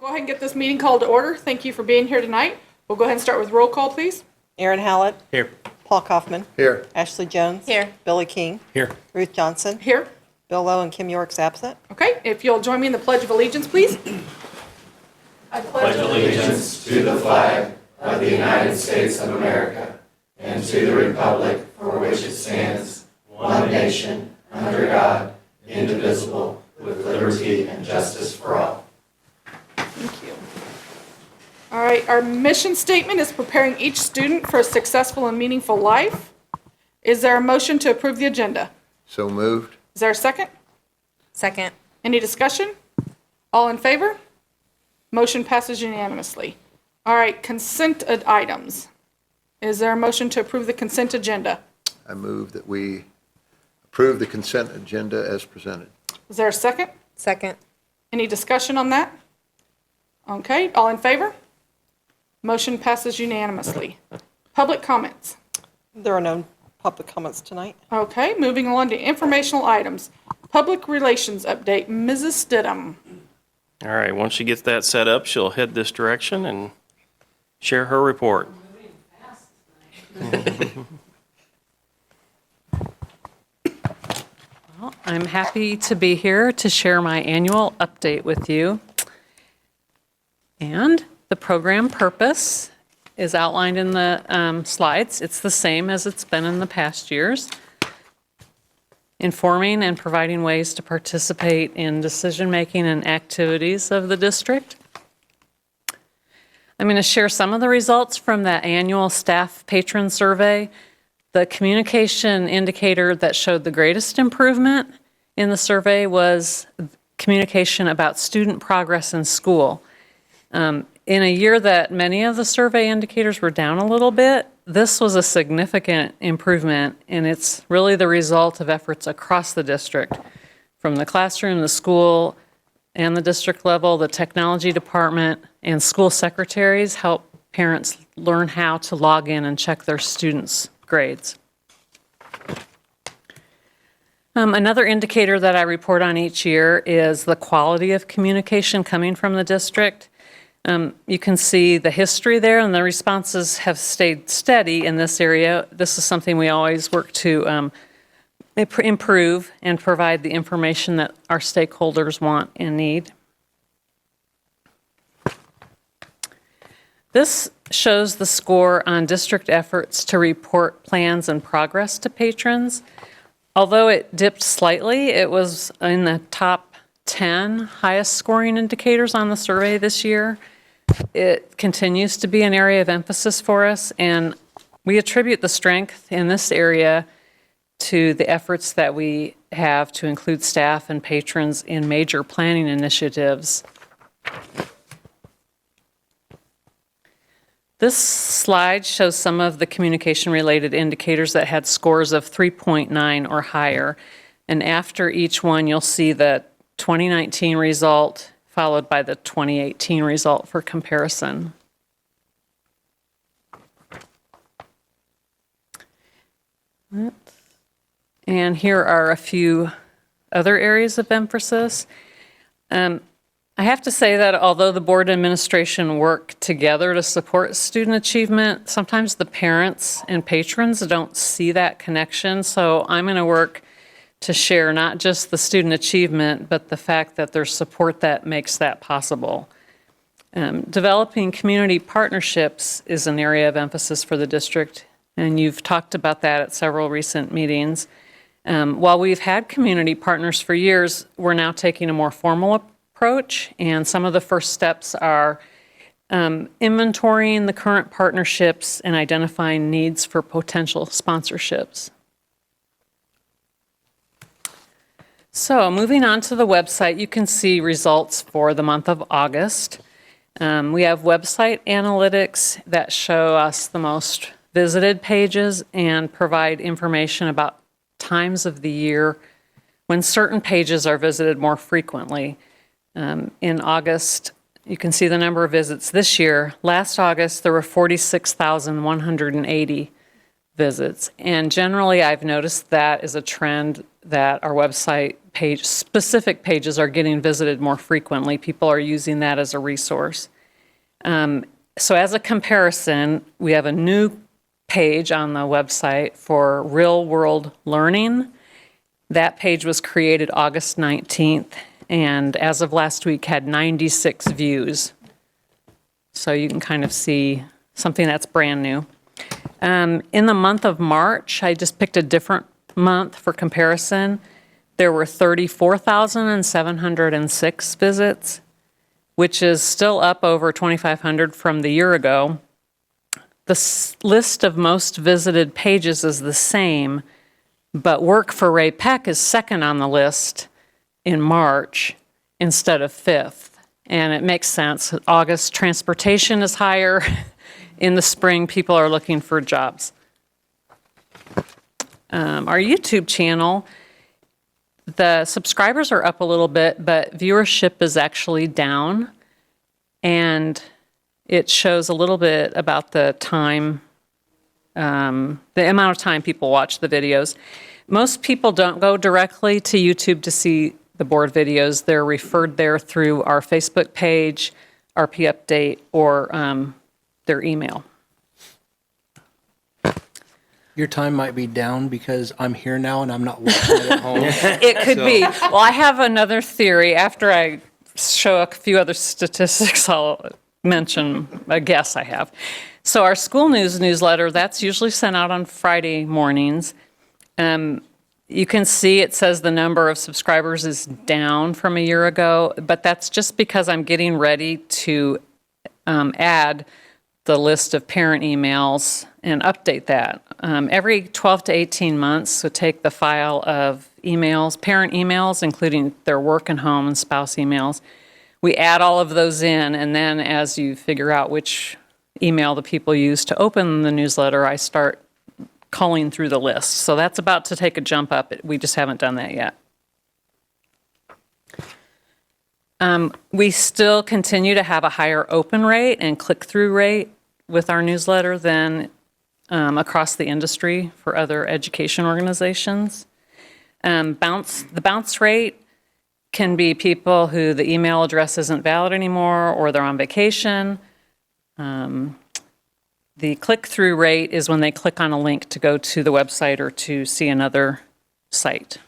Go ahead and get this meeting called to order. Thank you for being here tonight. We'll go ahead and start with roll call, please. Aaron Hallett. Here. Paul Kaufman. Here. Ashley Jones. Here. Billy King. Here. Ruth Johnson. Here. Bill Lowe and Kim York's absent. Okay, if you'll join me in the Pledge of Allegiance, please. I pledge allegiance to the flag of the United States of America and to the republic for which it stands, one nation, under God, indivisible, with liberty and justice for all. Thank you. All right, our mission statement is preparing each student for a successful and meaningful life. Is there a motion to approve the agenda? So moved. Is there a second? Second. Any discussion? All in favor? Motion passes unanimously. All right, consent items. Is there a motion to approve the consent agenda? I move that we approve the consent agenda as presented. Is there a second? Second. Any discussion on that? Okay, all in favor? Motion passes unanimously. Public comments. There are no public comments tonight. Okay, moving along to informational items. Public relations update, Mrs. Stidham. All right, once she gets that set up, she'll head this direction and share her report. Well, I'm happy to be here to share my annual update with you. And the program purpose is outlined in the slides. It's the same as it's been in the past years. Informing and providing ways to participate in decision-making and activities of the district. I'm going to share some of the results from the annual staff patron survey. The communication indicator that showed the greatest improvement in the survey was communication about student progress in school. In a year that many of the survey indicators were down a little bit, this was a significant improvement, and it's really the result of efforts across the district, from the classroom, the school, and the district level. The technology department and school secretaries help parents learn how to log in and check their students' grades. Another indicator that I report on each year is the quality of communication coming from the district. You can see the history there, and the responses have stayed steady in this area. This is something we always work to improve and provide the information that our stakeholders want and need. This shows the score on district efforts to report plans and progress to patrons. Although it dipped slightly, it was in the top 10 highest scoring indicators on the survey this year. It continues to be an area of emphasis for us, and we attribute the strength in this area to the efforts that we have to include staff and patrons in major planning initiatives. This slide shows some of the communication-related indicators that had scores of 3.9 or higher, and after each one you'll see the 2019 result followed by the 2018 result for comparison. And here are a few other areas of emphasis. I have to say that although the board and administration work together to support student achievement, sometimes the parents and patrons don't see that connection. So I'm going to work to share not just the student achievement, but the fact that there's support that makes that possible. Developing community partnerships is an area of emphasis for the district, and you've talked about that at several recent meetings. While we've had community partners for years, we're now taking a more formal approach, and some of the first steps are inventorying the current partnerships and identifying needs for potential sponsorships. So moving on to the website, you can see results for the month of August. We have website analytics that show us the most visited pages and provide information about times of the year when certain pages are visited more frequently. In August, you can see the number of visits this year. Last August, there were 46,180 visits. And generally, I've noticed that is a trend that our website page, specific pages are getting visited more frequently. People are using that as a resource. So as a comparison, we have a new page on the website for real world learning. That page was created August 19th, and as of last week had 96 views. So you can kind of see something that's brand new. In the month of March, I just picked a different month for comparison. There were 34,706 visits, which is still up over 2,500 from the year ago. The list of most visited pages is the same, but work for Ray-Pec is second on the list in March instead of fifth. And it makes sense. August, transportation is higher. In the spring, people are looking for jobs. Our YouTube channel, the subscribers are up a little bit, but viewership is actually down. And it shows a little bit about the time, the amount of time people watch the videos. Most people don't go directly to YouTube to see the board videos. They're referred there through our Facebook page, RP Update, or their email. Your time might be down because I'm here now and I'm not watching it at home. It could be. Well, I have another theory. After I show a few other statistics, I'll mention a guess I have. So our school newsletter, that's usually sent out on Friday mornings. You can see it says the number of subscribers is down from a year ago, but that's just because I'm getting ready to add the list of parent emails and update that. Every 12 to 18 months, so take the file of emails, parent emails, including their work and home and spouse emails. We add all of those in, and then as you figure out which email the people use to open the newsletter, I start culling through the list. So that's about to take a jump up. We just haven't done that yet. We still continue to have a higher open rate and click-through rate with our newsletter than across the industry for other education organizations. The bounce rate can be people who the email address isn't valid anymore or they're on vacation. The click-through rate is when they click on a link to go to the website or to see another site.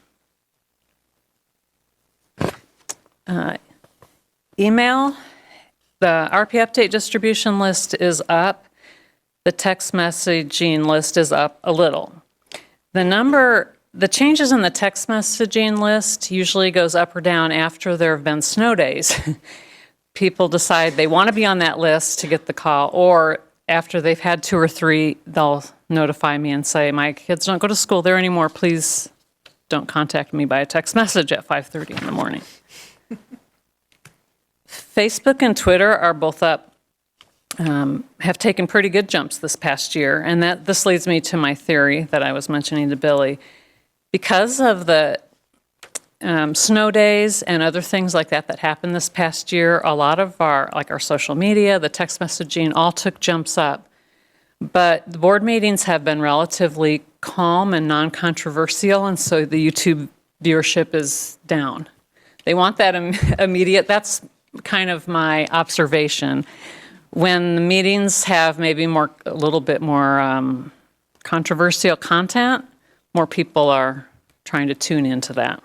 Email, the RP Update distribution list is up. The text messaging list is up a little. The changes in the text messaging list usually goes up or down after there have been snow days. People decide they want to be on that list to get the call, or after they've had 2 or 3, they'll notify me and say, my kids don't go to school there anymore. Please don't contact me by a text message at 5:30 in the morning. Facebook and Twitter are both up, have taken pretty good jumps this past year. And this leads me to my theory that I was mentioning to Billy. Because of the snow days and other things like that happened this past year, a lot of our social media, the text messaging, all took jumps up. But the board meetings have been relatively calm and non-controversial, and so the YouTube viewership is down. They want that immediate. That's kind of my observation. When the meetings have maybe a little bit more controversial content, more people are trying to tune into that.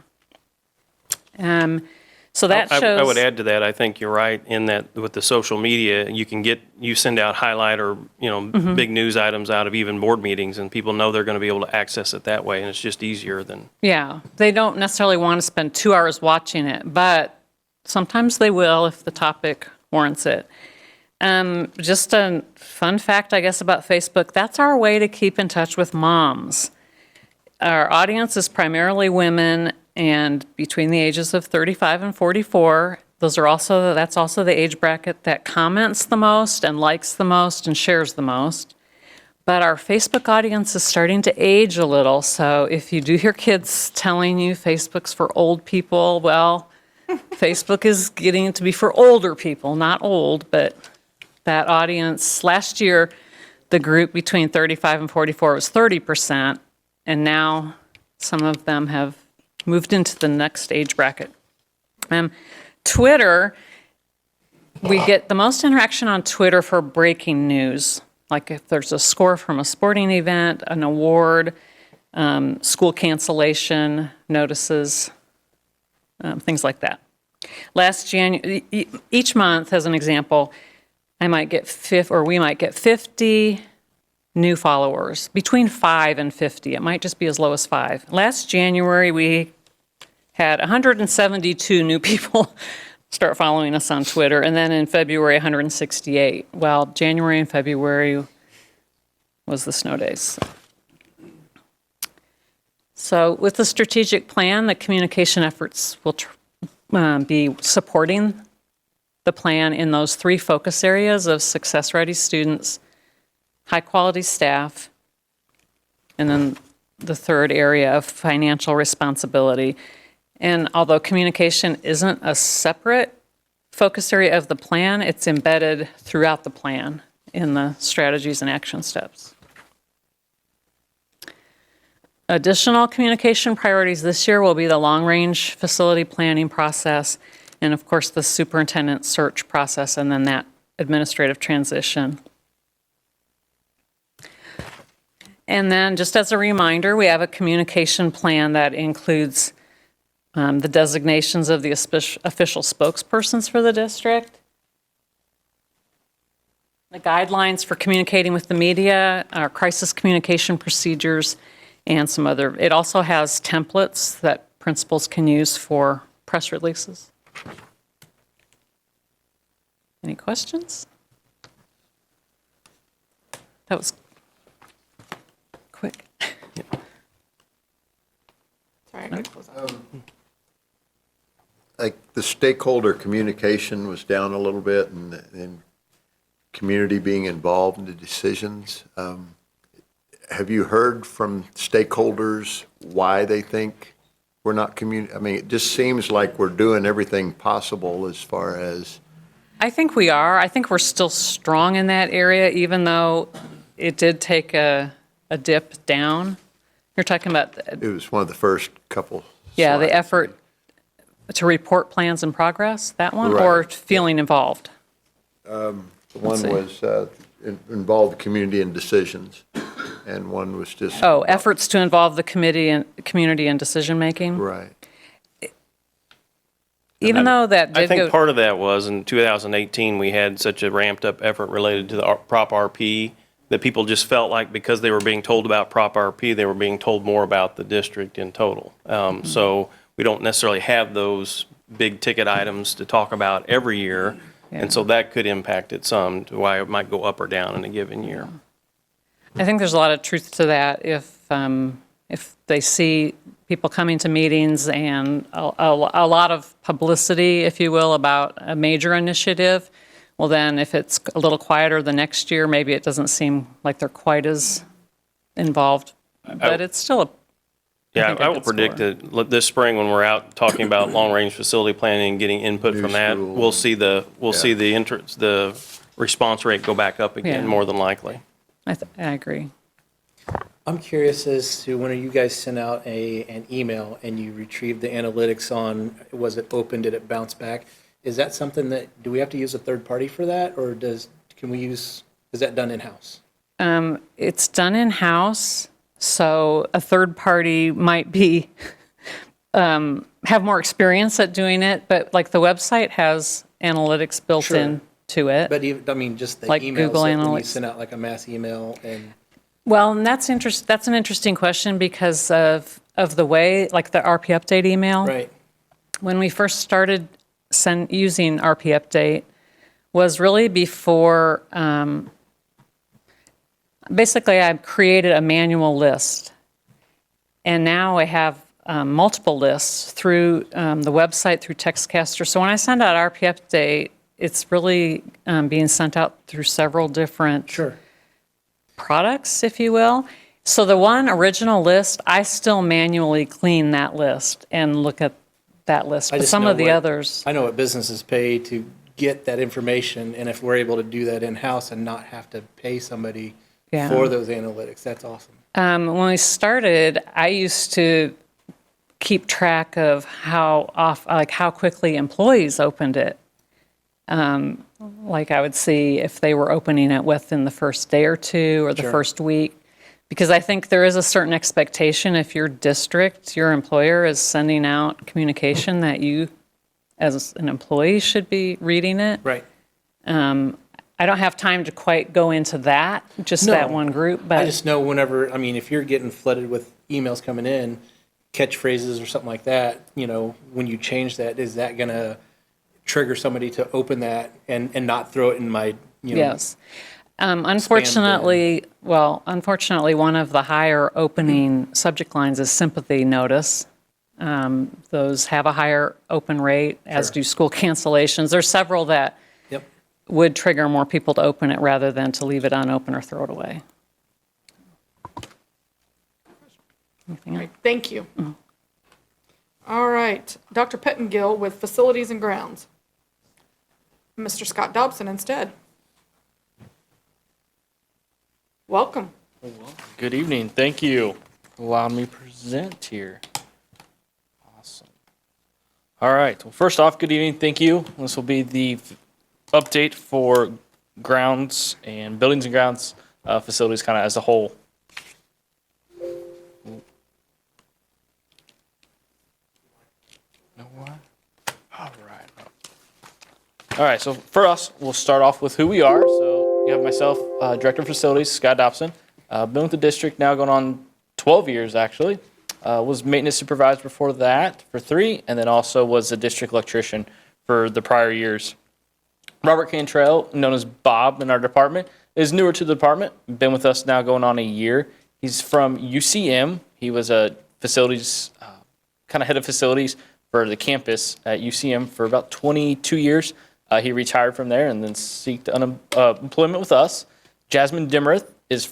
So that shows. I would add to that. I think you're right in that with the social media, you send out highlight or big news items out of even board meetings, and people know they're going to be able to access it that way, and it's just easier than. Yeah, they don't necessarily want to spend 2 hours watching it, but sometimes they will if the topic warrants it. Just a fun fact, I guess, about Facebook, that's our way to keep in touch with moms. Our audience is primarily women and between the ages of 35 and 44. That's also the age bracket that comments the most and likes the most and shares the most. But our Facebook audience is starting to age a little, so if you do hear kids telling you Facebook's for old people, well, Facebook is getting to be for older people, not old, but that audience. Last year, the group between 35 and 44 was 30%, and now some of them have moved into the next age bracket. Twitter, we get the most interaction on Twitter for breaking news, like if there's a score from a sporting event, an award, school cancellation notices, things like that. Last January, each month, as an example, we might get 50 new followers, between 5 and 50. It might just be as low as 5. Last January, we had 172 new people start following us on Twitter, and then in February, 168. Well, January and February was the snow days. So with the strategic plan, the communication efforts will be supporting the plan in those 3 focus areas of success-ready students, high-quality staff, and then the third area of financial responsibility. And although communication isn't a separate focus area of the plan, it's embedded throughout the plan in the strategies and action steps. Additional communication priorities this year will be the long-range facility planning process, and of course the superintendent search process, and then that administrative transition. And then just as a reminder, we have a communication plan that includes the designations of the official spokespersons for the district, the guidelines for communicating with the media, our crisis communication procedures, and some other. It also has templates that principals can use for press releases. Any questions? That was quick. Sorry, I gotta close out. Like the stakeholder communication was down a little bit and community being involved in the decisions. Have you heard from stakeholders why they think we're not I mean, it just seems like we're doing everything possible as far as. I think we are. I think we're still strong in that area, even though it did take a dip down. You're talking about. It was one of the first couple. Yeah, the slides. effort to report plans in progress, that one, Right. or feeling involved? One see. was involved community in decisions, and one was just. Oh, efforts to involve the community in decision-making? Right. Even though that I did think go, part of that was in 2018, we had such a ramped up effort related to the Prop RP that people just felt like because they were being told about Prop RP, they were being told more about the district in total. So we don't necessarily have those big ticket items to talk about every year. And so that could impact it some to why it might go up or down in a given year. I think there's a lot of truth to that. If they see people coming to meetings and a lot of publicity, if you will, about a major initiative, well then if it's a little quieter the next year, maybe it doesn't seem like they're quite as involved. But it's still a Yeah, think I I will could predict score. that this spring when we're out talking about long-range facility planning and getting input New from that, school. we'll see the response rate go back up again, Yeah. more than likely. I agree. I'm curious as to when you guys sent out an email and you retrieved the analytics on, was it open, did it bounce back? Is that something do we have to use a third party for that, or is that done in-house? It's done in-house, so a third party might be, have more experience at doing it, but like the website has analytics built Sure. into it. But even, I mean, just the Like emails, Google when you Analytics. send out like a mass email and. Well, and that's an interesting question because of the way, like the RP Update email. Right. When we first started using RP Update was really before, basically I created a manual list. And now I have multiple lists through the website, through Textcaster. So when I send out RP Update, it's really being sent out through several different Sure. products, if you will. So the one original list, I still manually clean that list and look at that list. I But just some know of the what- others, I know what businesses pay to get that information, and if we're able to do that in-house and not have to pay somebody Yeah. for those analytics, that's awesome. when we started, I used to keep track of how quickly employees opened it. Like I would see if they were opening it within the first day or two or the first week. Because I think there is a certain expectation if your district, your employer is sending out communication that you, as an employee, should be reading it. Right. I don't have time to quite go into that, just that No. one group, I but just know whenever, I mean, if you're getting flooded with emails coming in, catchphrases or something like that, when you change that, is that going to trigger somebody to open that and not throw it in my, yes. Unfortunately, one of the higher opening subject lines is sympathy notice. Those have a higher open rate, as do school cancellations. There's several that Yep. would trigger more people to open it rather than to leave it unopened or throw it away. Anything else? Right, thank you. All right, Dr. Pettengill with Facilities and Grounds. Mr. Scott Dobson instead. Welcome. Good evening. Thank you for allowing me to present here. Awesome. All right. Well, first off, good evening. Thank you. This will be the update for grounds and buildings and grounds facilities kind of as a whole. No what? All right. All right. So for us, we'll start off with who we are. So you have myself, Director of Facilities, Scott Dobson. Been with the district now going on 12 years, actually. Was maintenance supervisor before that for 3, and then also was a district electrician for the prior years. Robert Cantrell, known as Bob in our department, is newer to the department. Been with us now going on a year. He's from UCM. He was a facilities, kind of head of facilities for the campus at UCM for about 22 years. He retired from there and then sought employment with us. Jasmine Dimmerith is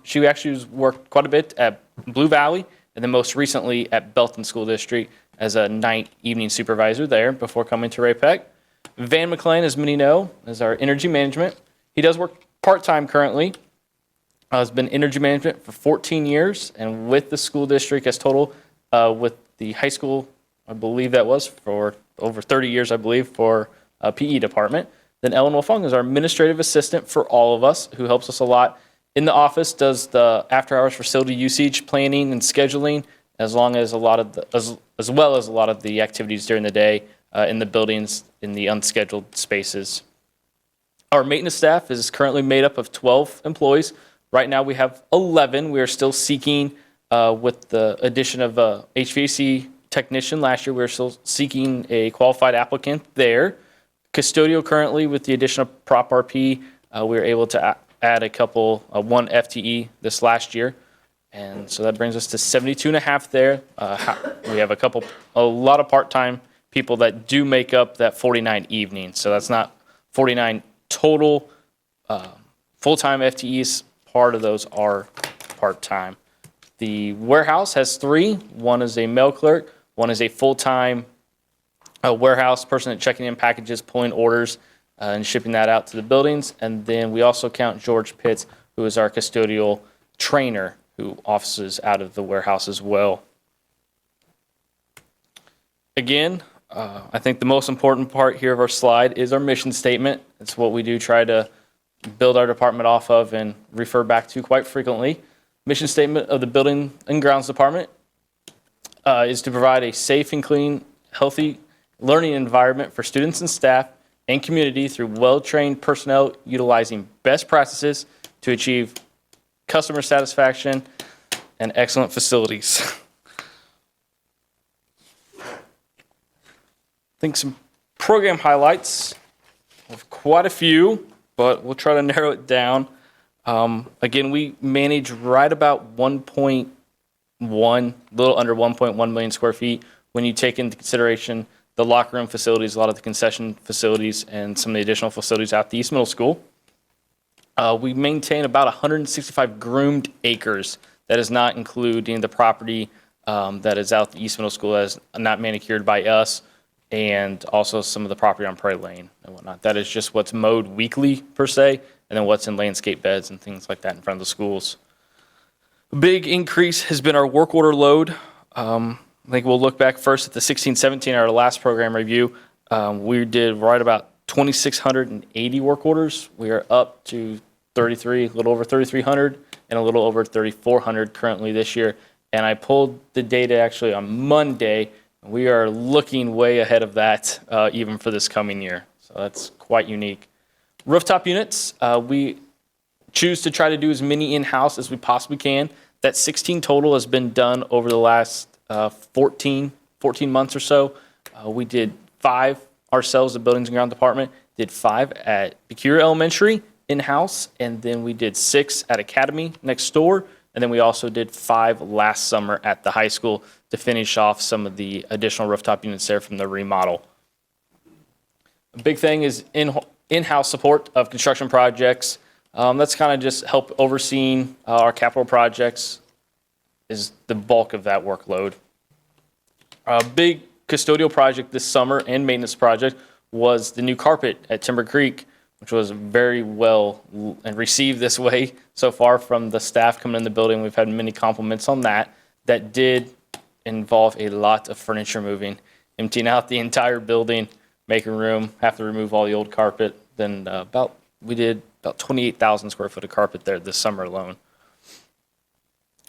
she actually worked quite a bit at Blue Valley and then most recently at Belton School District as a night evening supervisor there before coming to Ray-Pec. Van McLean, as many know, is our energy management. He does work part-time currently. Has been energy management for 14 years and with the school district as total with the high school, I believe that was for over 30 years, I believe, for PE department. Then Ellen Wolfong is our administrative assistant for all of us, who helps us a lot in the office, does the after-hours facility usage planning and scheduling, as well as a lot of the activities during the day in the buildings in the unscheduled spaces. Our maintenance staff is currently made up of 12 employees. Right now we have 11. We are still seeking, with the addition of a HVAC technician last year, we're still seeking a qualified applicant there. Custodial currently, with the addition of Prop RP, we were able to add one FTE this last year. And so that brings us to 72 and a half there. We have a lot of part-time people that do make up that 49 evenings. So that's not 49 total full-time FTEs. Part of those are part-time. The warehouse has 3. One is a mail clerk. One is a full-time warehouse person that checking in packages, pulling orders, and shipping that out to the buildings. And then we also count George Pitts, who is our custodial trainer, who offices out of the warehouse as well. Again, I think the most important part here of our slide is our mission statement. It's what we do try to build our department off of and refer back to quite frequently. Mission statement of the Building and Grounds Department is to provide a safe and clean, healthy learning environment for students and staff and community through well-trained personnel utilizing best practices to achieve customer satisfaction and excellent facilities. I think some program highlights. We have quite a few, but we'll try to narrow it down. Again, we manage right about 1.1, little under 1.1 million square feet when you take into consideration the locker room facilities, a lot of the concession facilities, and some of the additional facilities at the East Middle School. We maintain about 165 groomed acres. That is not including the property that is out the East Middle School that is not manicured by us, and also some of the property on Prairie Lane and whatnot. That is just what's mowed weekly, per se, and then what's in landscape beds and things like that in front of the schools. A big increase has been our work order load. I think we'll look back first at the 16-17, our last program review. We did right about 2,680 work orders. We are up to a little over 3,300 and a little over 3,400 currently this year. And I pulled the data actually on Monday. We are looking way ahead of that even for this coming year. So that's quite unique. Rooftop units, we choose to try to do as many in-house as we possibly can. That 16 total has been done over the last 14 months or so. We did 5 ourselves, the Buildings and Ground Department, did 5 at Becure Elementary in-house, and then we did 6 at Academy next door, and then we also did 5 last summer at the high school to finish off some of the additional rooftop units there from the remodel. A big thing is in-house support of construction projects. That's kind of just help overseeing our capital projects is the bulk of that workload. A big custodial project this summer and maintenance project was the new carpet at Timber Creek, which was very well and received this way so far from the staff coming in the building. We've had many compliments on that. That did involve a lot of furniture moving, emptying out the entire building, making room, have to remove all the old carpet. Then we did about 28,000 square foot of carpet there this summer alone.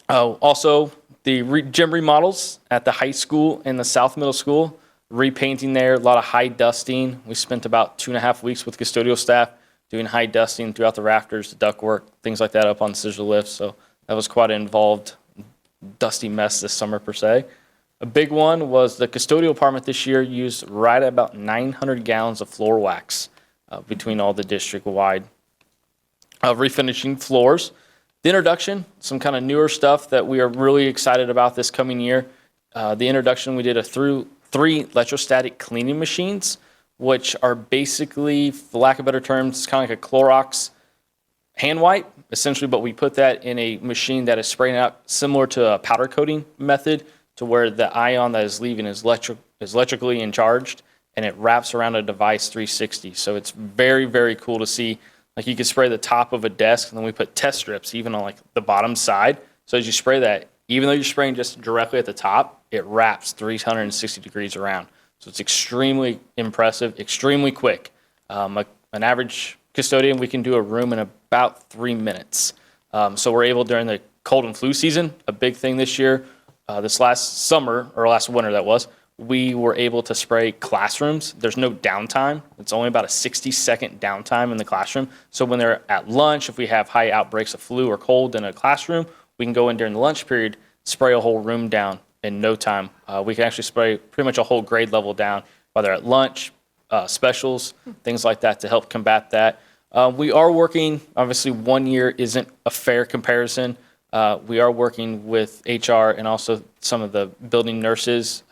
Also, the gym remodels at the high school and the South Middle School, repainting there, a lot of high dusting. We spent about 2.5 weeks with custodial staff doing high dusting throughout the rafters, the ductwork, things like that up on scissor lifts. So that was quite an involved, dusty mess this summer per se. A big one was the custodial department this year used right at about 900 gallons of floor wax between all the district-wide. Refinishing floors. The introduction, some kind of newer stuff that we are really excited about this coming year. The introduction, we did through 3 electrostatic cleaning machines, which are basically, for lack of better terms, it's kind of like a Clorox hand wipe, essentially, but we put that in a machine that is spraying out similar to a powder coating method, to where the ion that is leaving is electrically charged, and it wraps around a device 360. So it's very, very cool to see. Like, you could spray the top of a desk, and then we put test strips even on like the bottom side. So as you spray that, even though you're spraying just directly at the top, it wraps 360 degrees around. So it's extremely impressive, extremely quick. An average custodian, we can do a room in about 3 minutes. So we're able during the cold and flu season, a big thing this year, this last summer, or last winter that was, we were able to spray classrooms. There's no downtime. It's only about a 60-second downtime in the classroom. So when they're at lunch, if we have high outbreaks of flu or cold in a classroom, we can go in during the lunch period, spray a whole room down in no time. We can actually spray pretty much a whole grade level down, whether at lunch, specials, things like that to help combat that. We are working, obviously 1 year isn't a fair comparison. We are working with HR and also some of the building nurses,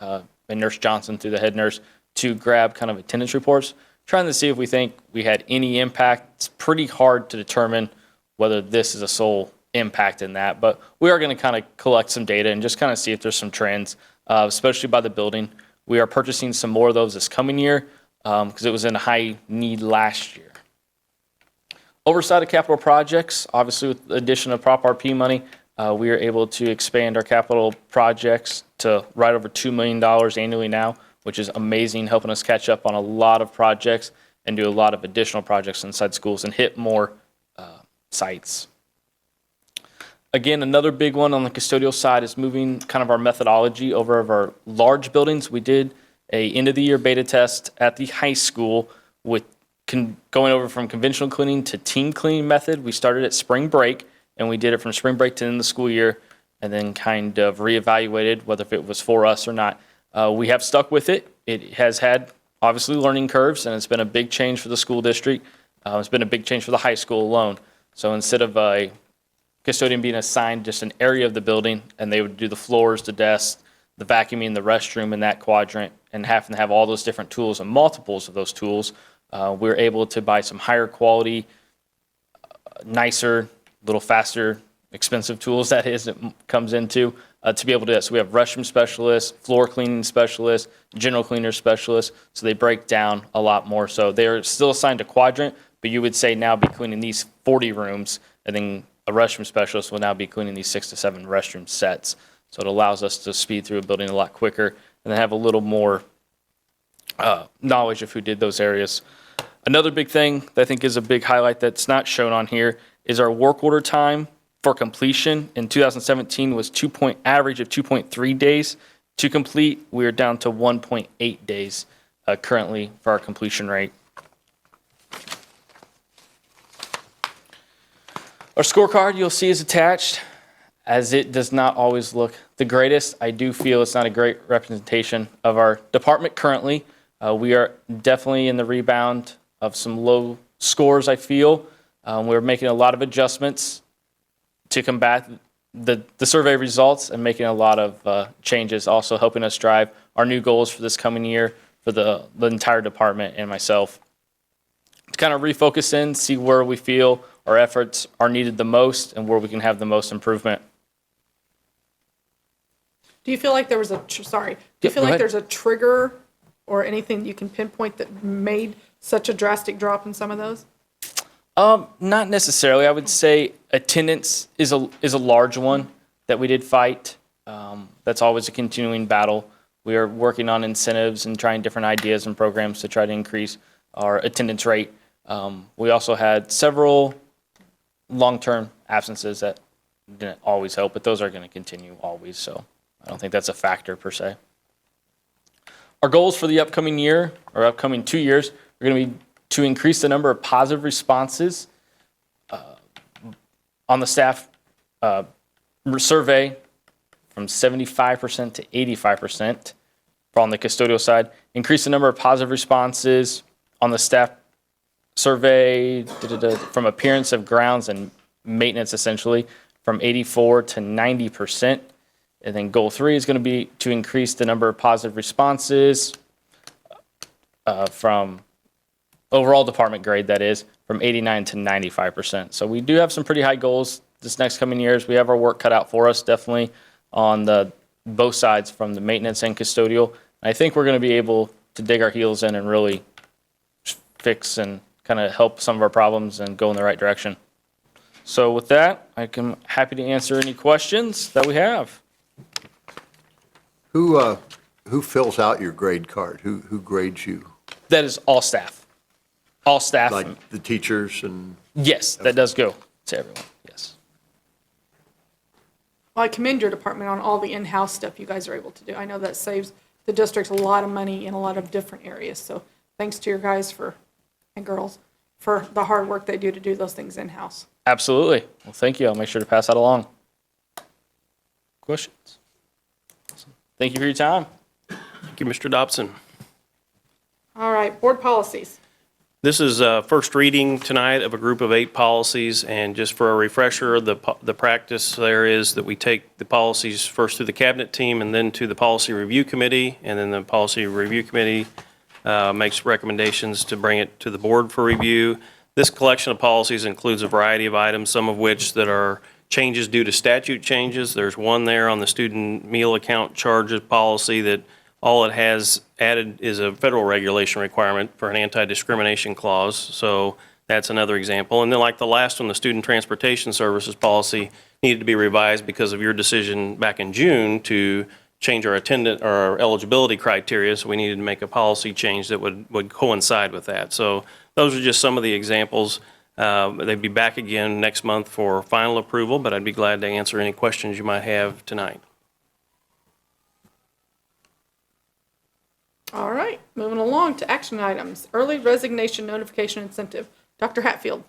and Nurse Johnson through the head nurse, to grab kind of attendance reports, trying to see if we think we had any impact. It's pretty hard to determine whether this is a sole impact in that, but we are going to kind of collect some data and just kind of see if there's some trends, especially by the building. We are purchasing some more of those this coming year because it was in high need last year. Oversight of capital projects, obviously with the addition of Prop RP money, we are able to expand our capital projects to right over $2 million annually now, which is amazing, helping us catch up on a lot of projects and do a lot of additional projects inside schools and hit more sites. Again, another big one on the custodial side is moving kind of our methodology over of our large buildings. We did a end of the year beta test at the high school with going over from conventional cleaning to team cleaning method. We started at spring break, and we did it from spring break to the end of the school year, and then kind of reevaluated whether if it was for us or not. We have stuck with it. It has had, obviously, learning curves, and it's been a big change for the school district. It's been a big change for the high school alone. So instead of a custodian being assigned just an area of the building, and they would do the floors, the desks, the vacuuming, the restroom in that quadrant, and having to have all those different tools and multiples of those tools, we're able to buy some higher quality, nicer, little faster, expensive tools that comes into to be able to do that. So we have restroom specialists, floor cleaning specialists, general cleaner specialists. So they break down a lot more. So they're still assigned a quadrant, but you would say now be cleaning these 40 rooms, and then a restroom specialist will now be cleaning these 6 to 7 restroom sets. So it allows us to speed through a building a lot quicker and then have a little more knowledge of who did those areas. Another big thing that I think is a big highlight that's not shown on here is our work order time for completion in 2017 was average of 2.3 days to complete. We are down to 1.8 days currently for our completion rate. Our scorecard you'll see is attached, as it does not always look the greatest. I do feel it's not a great representation of our department currently. We are definitely in the rebound of some low scores, I feel. We're making a lot of adjustments to combat the survey results and making a lot of changes, also helping us drive our new goals for this coming year for the entire department and myself. To kind of refocus in, see where we feel our efforts are needed the most and where we can have the most improvement. Do you feel like there was a, sorry, do you Yep, feel go like ahead. there's a trigger or anything you can pinpoint that made such a drastic drop in some of those? Not necessarily. I would say attendance is a large one that we did fight. That's always a continuing battle. We are working on incentives and trying different ideas and programs to try to increase our attendance rate. We also had several long-term absences that didn't always help, but those are going to continue always, so I don't think that's a factor per se. Our goals for the upcoming year, or upcoming 2 years, are going to be to increase the number of positive responses on the staff survey from 75% to 85% on the custodial side. Increase the number of positive responses on the staff survey from appearance of grounds and maintenance, essentially, from 84 to 90%. And then goal 3 is going to be to increase the number of positive responses from overall department grade, that is, from 89 to 95%. So we do have some pretty high goals this next coming years. We have our work cut out for us, definitely, on both sides, from the maintenance and custodial. And I think we're going to be able to dig our heels in and really fix and kind of help some of our problems and go in the right direction. So with that, I'm happy to answer any questions that we have. Who fills out your grade card? Who grades you? That is all staff. All staff. Like the teachers and? Yes, that does go to everyone, yes. Well, I commend your department on all the in-house stuff you guys are able to do. I know that saves the district a lot of money in a lot of different areas. So thanks to your guys and girls for the hard work they do to do those things in-house. Absolutely. Well, thank you. I'll make sure to pass that along. Questions? Awesome. Thank you for your time. Thank you, Mr. Dobson. All right, board policies. This is first reading tonight of a group of 8 policies, and just for a refresher, the practice there is that we take the policies first through the cabinet team and then to the policy review committee, and then the policy review committee makes recommendations to bring it to the board for review. This collection of policies includes a variety of items, some of which that are changes due to statute changes. There's one there on the student meal account charges policy that all it has added is a federal regulation requirement for an anti-discrimination clause. So that's another example. And then like the last one, the student transportation services policy needed to be revised because of your decision back in June to change our attendant or our eligibility criteria. So we needed to make a policy change that would coincide with that. So those are just some of the examples. They'd be back again next month for final approval, but I'd be glad to answer any questions you might have tonight. All right, moving along to action items. Early resignation notification incentive. Dr. Hatfield.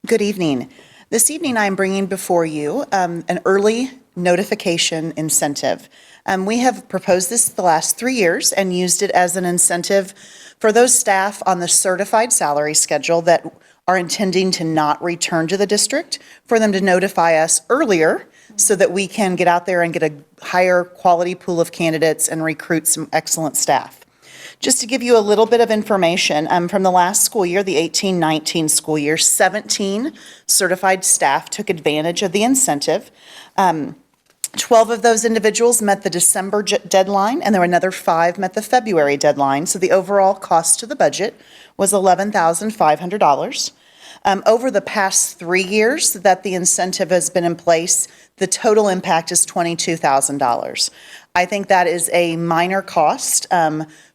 Good evening. This evening, I'm bringing before you an early notification incentive. We have proposed this the last 3 years and used it as an incentive for those staff on the certified salary schedule that are intending to not return to the district, for them to notify us earlier so that we can get out there and get a higher quality pool of candidates and recruit some excellent staff. Just to give you a little bit of information, from the last school year, the 18-19 school year, 17 certified staff took advantage of the incentive. 12 of those individuals met the December deadline, and there were another 5 met the February deadline. So the overall cost to the budget was $11,500. Over the past 3 years that the incentive has been in place, the total impact is $22,000. I think that is a minor cost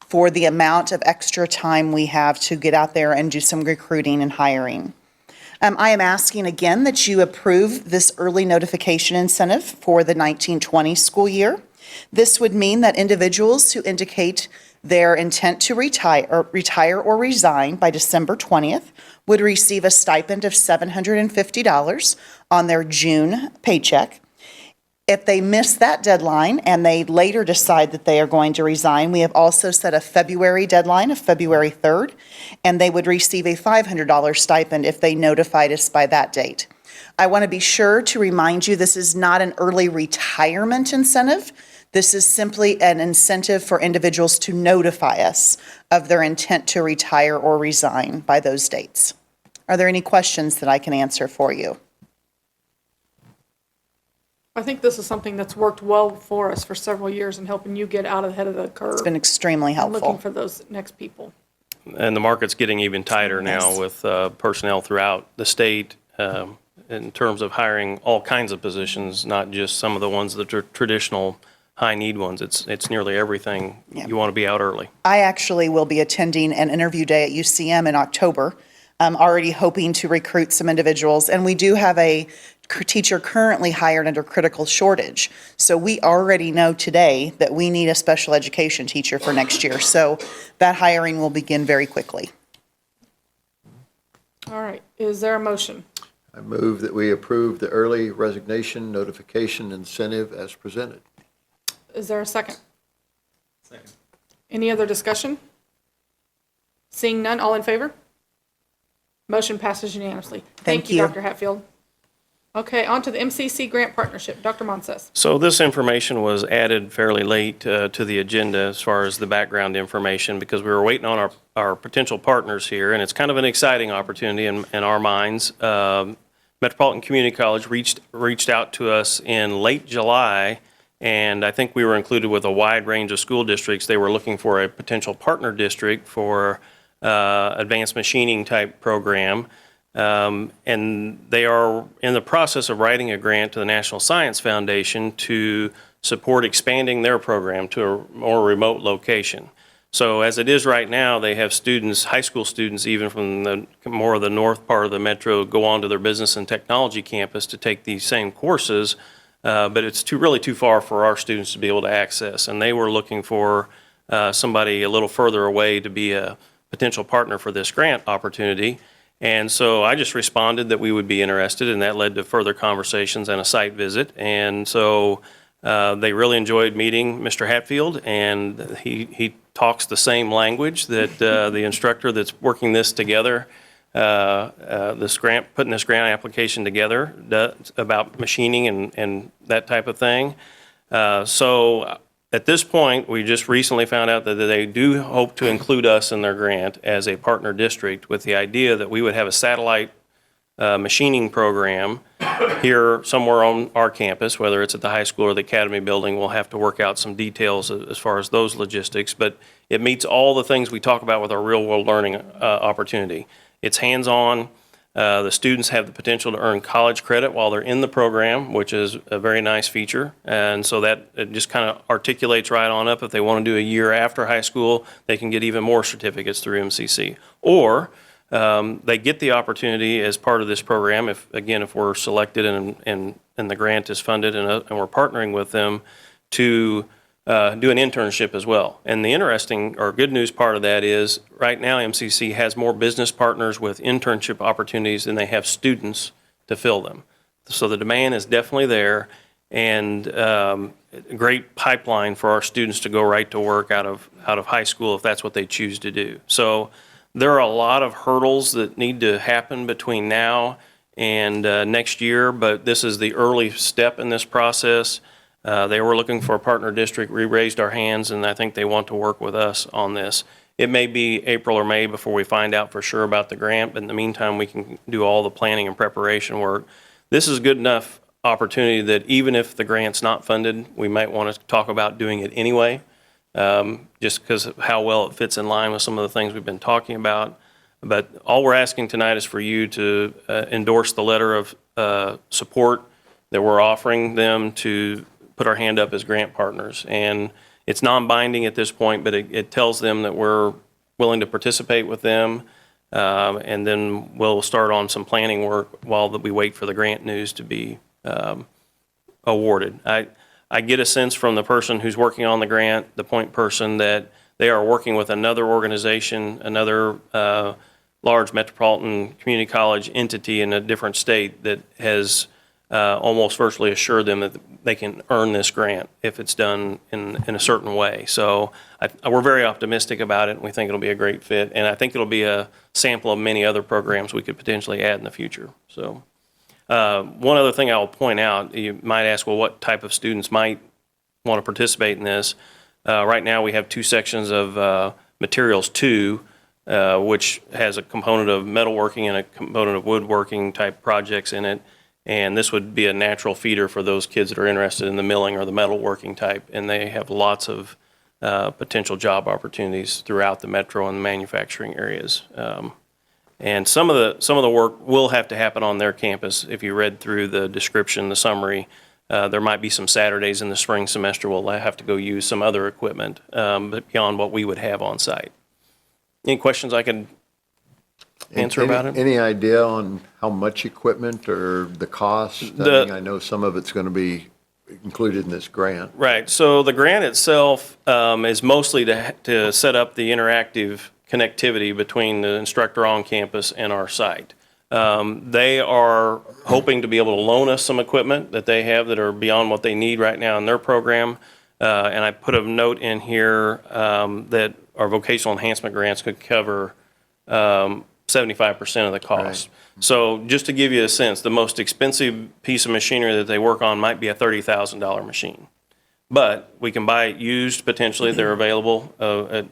for the amount of extra time we have to get out there and do some recruiting and hiring. I am asking again that you approve this early notification incentive for the 1920 school year. This would mean that individuals who indicate their intent to retire or resign by December 20th would receive a stipend of $750 on their June paycheck. If they miss that deadline and they later decide that they are going to resign, we have also set a February deadline of February 3rd, and they would receive a $500 stipend if they notified us by that date. I want to be sure to remind you this is not an early retirement incentive. This is simply an incentive for individuals to notify us of their intent to retire or resign by those dates. Are there any questions that I can answer for you? I think this is something that's worked well for us for several years in helping you get out ahead of the curve. It's been extremely and looking helpful. for those next people. And the market's getting even tighter now Yes. with personnel throughout the state in terms of hiring all kinds of positions, not just some of the ones that are traditional high-need ones. It's nearly everything. Yeah. You want to be out early. I actually will be attending an interview day at UCM in October. I'm already hoping to recruit some individuals, and we do have a teacher currently hired under critical shortage. So we already know today that we need a special education teacher for next year. So that hiring will begin very quickly. All right, is there a motion? I move that we approve the early resignation notification incentive as presented. Is there a second? Second. Any other discussion? Seeing none, all in favor? Motion passes unanimously. Thank you. Dr. Hatfield. Okay, on to the MCC grant partnership. Dr. Monses. So this information was added fairly late to the agenda as far as the background information because we were waiting on our potential partners here, and it's kind of an exciting opportunity in our minds. Metropolitan Community College reached out to us in late July, and I think we were included with a wide range of school districts. They were looking for a potential partner district for advanced machining type program. And they are in the process of writing a grant to the National Science Foundation to support expanding their program to a more remote location. So as it is right now, they have students, high school students, even from the more of the north part of the metro, go on to their business and technology campus to take these same courses, but it's really too far for our students to be able to access. And they were looking for somebody a little further away to be a potential partner for this grant opportunity. And so I just responded that we would be interested, and that led to further conversations and a site visit. And so they really enjoyed meeting Mr. Hatfield, and he talks the same language that the instructor that's working this together, putting this grant application together does about machining and that type of thing. So at this point, we just recently found out that they do hope to include us in their grant as a partner district with the idea that we would have a satellite machining program here somewhere on our campus, whether it's at the high school or the academy building. We'll have to work out some details as far as those logistics, but it meets all the things we talk about with our real-world learning opportunity. It's hands-on. The students have the potential to earn college credit while they're in the program, which is a very nice feature. And so that it just kind of articulates right on up. If they want to do a year after high school, they can get even more certificates through MCC. Or they get the opportunity as part of this program, if we're selected and the grant is funded and we're partnering with them, to do an internship as well. And the interesting or good news part of that is right now MCC has more business partners with internship opportunities than they have students to fill them. So the demand is definitely there, and a great pipeline for our students to go right to work out of high school if that's what they choose to do. So there are a lot of hurdles that need to happen between now and next year, but this is the early step in this process. They were looking for a partner district. We raised our hands, and I think they want to work with us on this. It may be April or May before we find out for sure about the grant, but in the meantime, we can do all the planning and preparation work. This is good enough opportunity that even if the grant's not funded, we might want to talk about doing it anyway, just because of how well it fits in line with some of the things we've been talking about. But all we're asking tonight is for you to endorse the letter of support that we're offering them to put our hand up as grant partners. And it's non-binding at this point, but it tells them that we're willing to participate with them. And then we'll start on some planning work while we wait for the grant news to be awarded. I get a sense from the person who's working on the grant, the point person, that they are working with another organization, another large metropolitan community college entity in a different state that has almost virtually assured them that they can earn this grant if it's done in a certain way. So we're very optimistic about it, and we think it'll be a great fit. And I think it'll be a sample of many other programs we could potentially add in the future. So one other thing I'll point out, you might ask, well, what type of students might want to participate in this? Right now, we have two sections of Materials 2, which has a component of metalworking and a component of woodworking type projects in it. And this would be a natural feeder for those kids that are interested in the milling or the metalworking type. And they have lots of potential job opportunities throughout the metro and the manufacturing areas. And some of the work will have to happen on their campus. If you read through the description, the summary, there might be some Saturdays in the spring semester we'll have to go use some other equipment beyond what we would have on site. Any questions I can answer about it? Any idea on how much equipment or the cost? I know some of it's going to be included in this grant. Right. So the grant itself is mostly to set up the interactive connectivity between the instructor on campus and our site. They are hoping to be able to loan us some equipment that they have that are beyond what they need right now in their program. And I put a note in here that our vocational enhancement grants could cover 75% of the cost. Right. So just to give you a sense, the most expensive piece of machinery that they work on might be a $30,000 machine. But we can buy it used potentially. They're available at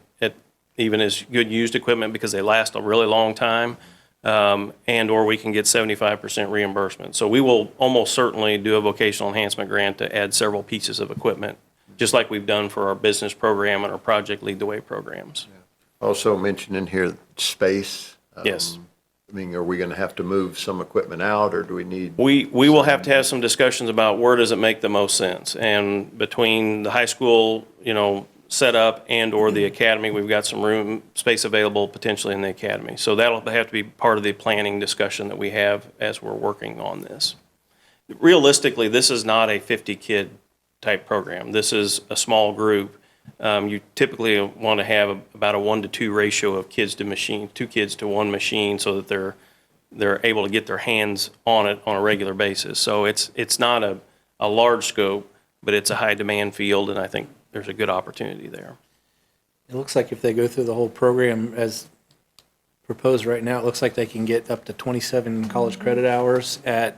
even as good used equipment because they last a really long time. And or we can get 75% reimbursement. So we will almost certainly do a vocational enhancement grant to add several pieces of equipment, just like we've done for our business program and our Project Lead the Way programs. Also mentioned in here space. Yes. I mean, are we going to have to move some equipment out, or do we need? We will have to have some discussions about where does it make the most sense. And between the high school, setup and or the academy, we've got some room, space available potentially in the academy. So that'll have to be part of the planning discussion that we have as we're working on this. Realistically, this is not a 50-kid type program. This is a small group. You typically want to have about a 1-to-2 ratio of kids to machine, 2 kids to 1 machine, so that they're able to get their hands on it on a regular basis. So it's not a large scope, but it's a high demand field, and I think there's a good opportunity there. It looks like if they go through the whole program as proposed right now, it looks like they can get up to 27 college credit hours at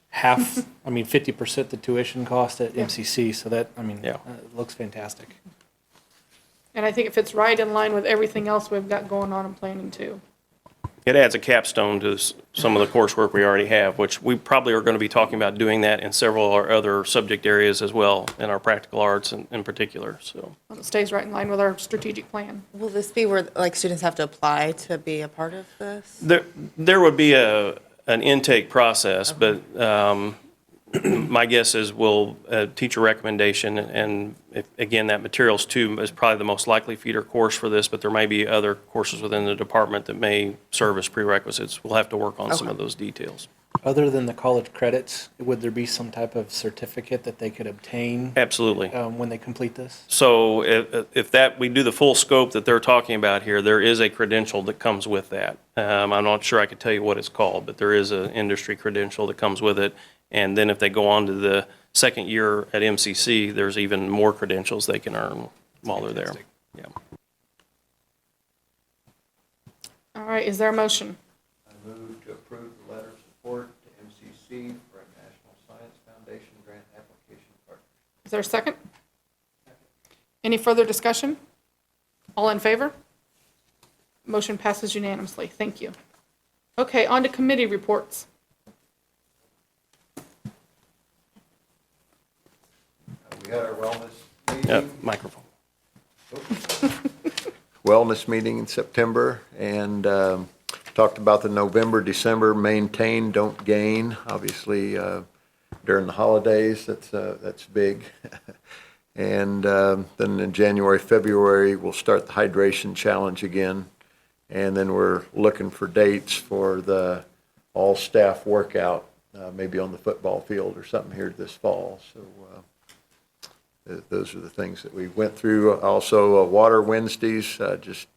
half, 50% the tuition cost at MCC. So that, Yeah. it looks fantastic. And I think it fits right in line with everything else we've got going on in planning too. It adds a capstone to some of the coursework we already have, which we probably are going to be talking about doing that in several of our other subject areas as well, in our practical arts in particular. So It stays right in line with our strategic plan. Will this be where, students have to apply to be a part of this? there would be an intake process, but my guess is we'll teach a recommendation, and again, that Materials 2 is probably the most likely feeder course for this, but there may be other courses within the department that may serve as prerequisites. We'll have to work on some of those details. Other than the college credits, would there be some type of certificate that they could obtain Absolutely. when they complete this? So if we do the full scope that they're talking about here, there is a credential that comes with that. I'm not sure I could tell you what it's called, but there is an industry credential that comes with it. And then if they go on to the second year at MCC, there's even more credentials they can earn while they're there. Yeah. All right, is there a motion? I move to approve the letter of support to MCC for a National Science Foundation grant application partner. Is there a second? Any further discussion? All in favor? Motion passes unanimously. Thank you. Okay, on to committee reports. We had our wellness meeting. Microphone. wellness meeting in September, and talked about the November, December maintain, don't gain. Obviously, during the holidays, that's big. And then in January, February, we'll start the hydration challenge again. And then we're looking for dates for the all-staff workout, maybe on the football field or something here this fall. So those are the things that we went through. Also, Water Wednesdays, just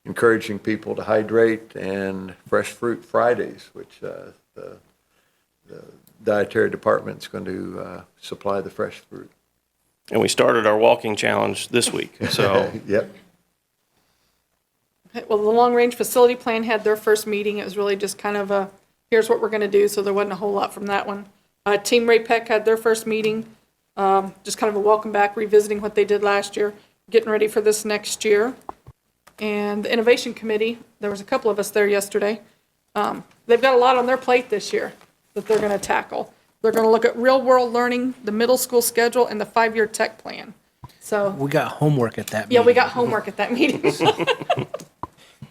encouraging people to hydrate, and Fresh Fruit Fridays, which the dietary department's going to supply the fresh fruit. And we started our walking challenge this week, so. Yep. Okay, well, the long-range facility plan had their first meeting. It was really just kind of a, here's what we're going to do, so there wasn't a whole lot from that one. Team Ray-Pec had their first meeting, just kind of a welcome back, revisiting what they did last year, getting ready for this next year. And the Innovation Committee, there was a couple of us there yesterday. They've got a lot on their plate this year that they're going to tackle. They're going to look at real-world learning, the middle school schedule, and the 5-year tech plan. So, We got homework at that yeah, meeting. we got homework at that meeting.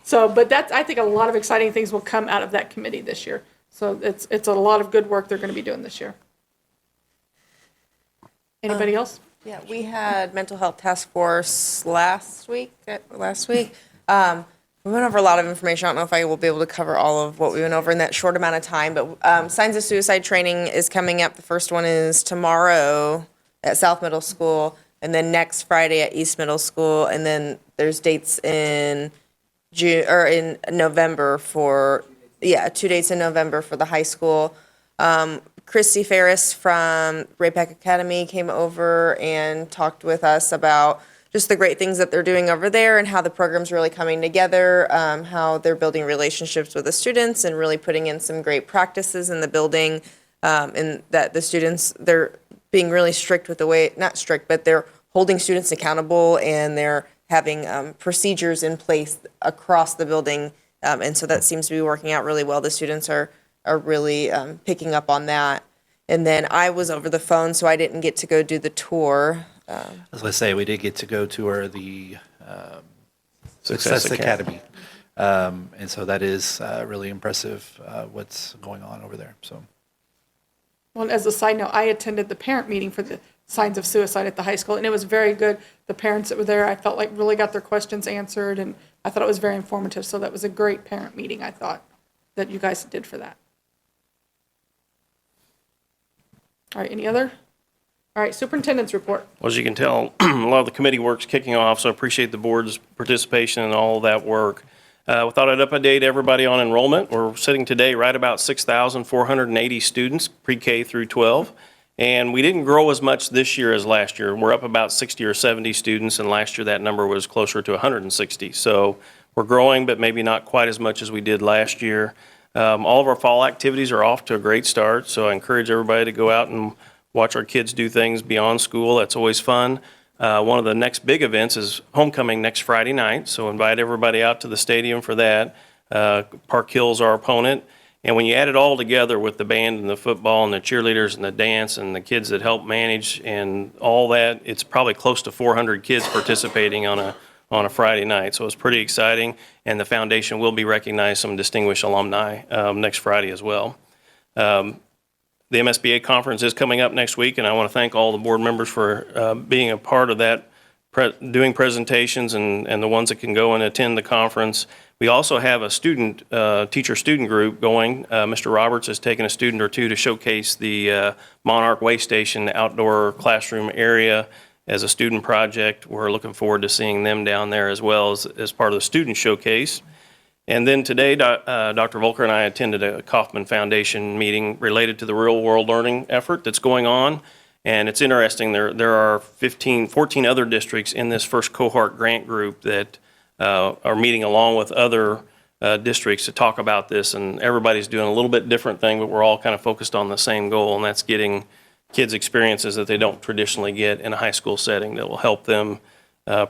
So, but that's, I think a lot of exciting things will come out of that committee this year. So it's a lot of good work they're going to be doing this year. Anybody else? Yeah, we had mental health task force last week. We went over a lot of information. I don't know if I will be able to cover all of what we went over in that short amount of time, but signs of suicide training is coming up. The first one is tomorrow at South Middle School, and then next Friday at East Middle School, and then there's dates in June or in November for 2 dates in November for the high school. Christy Ferris from Ray-Pec Academy came over and talked with us about just the great things that they're doing over there and how the program's really coming together, how they're building relationships with the students and really putting in some great practices in the building, and that the students, they're being really strict with the way, not strict, but they're holding students accountable, and they're having procedures in place across the building, and so that seems to be working out really well. The students are really picking up on that. And then I was over the phone, so I didn't get to go do the tour. I was going to say, we did get to go tour the Success Success Academy. And so that is really impressive, what's going on over there, so. Well, as a side note, I attended the parent meeting for the signs of suicide at the high school, and it was very good. The parents that were there, I felt like really got their questions answered, and I thought it was very informative. So that was a great parent meeting, I thought, that you guys did for that. All right, any other? All right, superintendent's report. Well, as you can tell, a lot of the committee work's kicking off, so I appreciate the board's participation in all of that work. We thought I'd update everybody on enrollment. We're sitting today right about 6,480 students, pre-K through 12. And we didn't grow as much this year as last year. We're up about 60 or 70 students, and last year that number was closer to 160. So we're growing, but maybe not quite as much as we did last year. All of our fall activities are off to a great start, so I encourage everybody to go out and watch our kids do things beyond school. That's always fun. One of the next big events is homecoming next Friday night, so invite everybody out to the stadium for that. Park Hill's our opponent. And when you add it all together with the band and the football and the cheerleaders and the dance and the kids that help manage and all that, it's probably close to 400 kids participating on a Friday night. So it's pretty exciting. And the foundation will be recognizing some distinguished alumni next Friday as well. The MSBA conference is coming up next week, and I want to thank all the board members for being a part of that, doing presentations and the ones that can go and attend the conference. We also have a teacher-student group going. Mr. Roberts has taken a student or two to showcase the Monarch Way Station outdoor classroom area as a student project. We're looking forward to seeing them down there as well as part of the student showcase. And then today, Dr. Volker and I attended a Kauffman Foundation meeting related to the real-world learning effort that's going on. And it's interesting, there are 14 other districts in this first cohort grant group that are meeting along with other districts to talk about this. And everybody's doing a little bit different thing, but we're all kind of focused on the same goal, and that's getting kids experiences that they don't traditionally get in a high school setting that will help them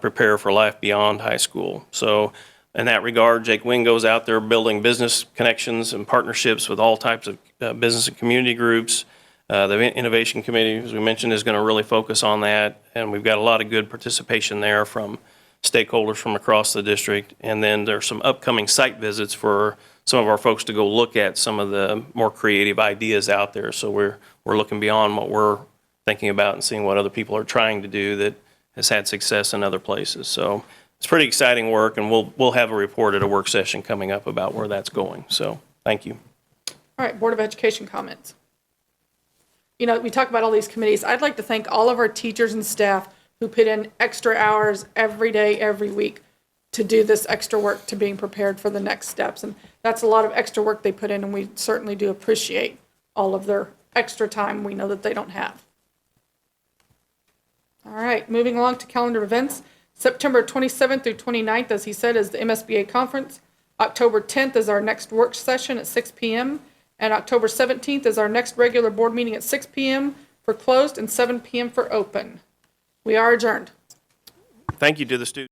prepare for life beyond high school. So in that regard, Jake Wing goes out there building business connections and partnerships with all types of business and community groups. The Innovation Committee, as we mentioned, is going to really focus on that, and we've got a lot of good participation there from stakeholders from across the district. And then there's some upcoming site visits for some of our folks to go look at some of the more creative ideas out there. So we're looking beyond what we're thinking about and seeing what other people are trying to do that has had success in other places. So it's pretty exciting work, and we'll have a report at a work session coming up about where that's going. So thank you. All right, Board of Education comments. You know, we talk about all these committees. I'd like to thank all of our teachers and staff who put in extra hours every day, every week to do this extra work to being prepared for the next steps. And that's a lot of extra work they put in, and we certainly do appreciate all of their extra time we know that they don't have. All right, moving along to calendar events. September 27th through 29th, as he said, is the MSBA conference. October 10th is our next work session at 6 p.m. And October 17th is our next regular board meeting at 6 p.m. for closed and 7 p.m. for open. We are adjourned. Thank you to the students.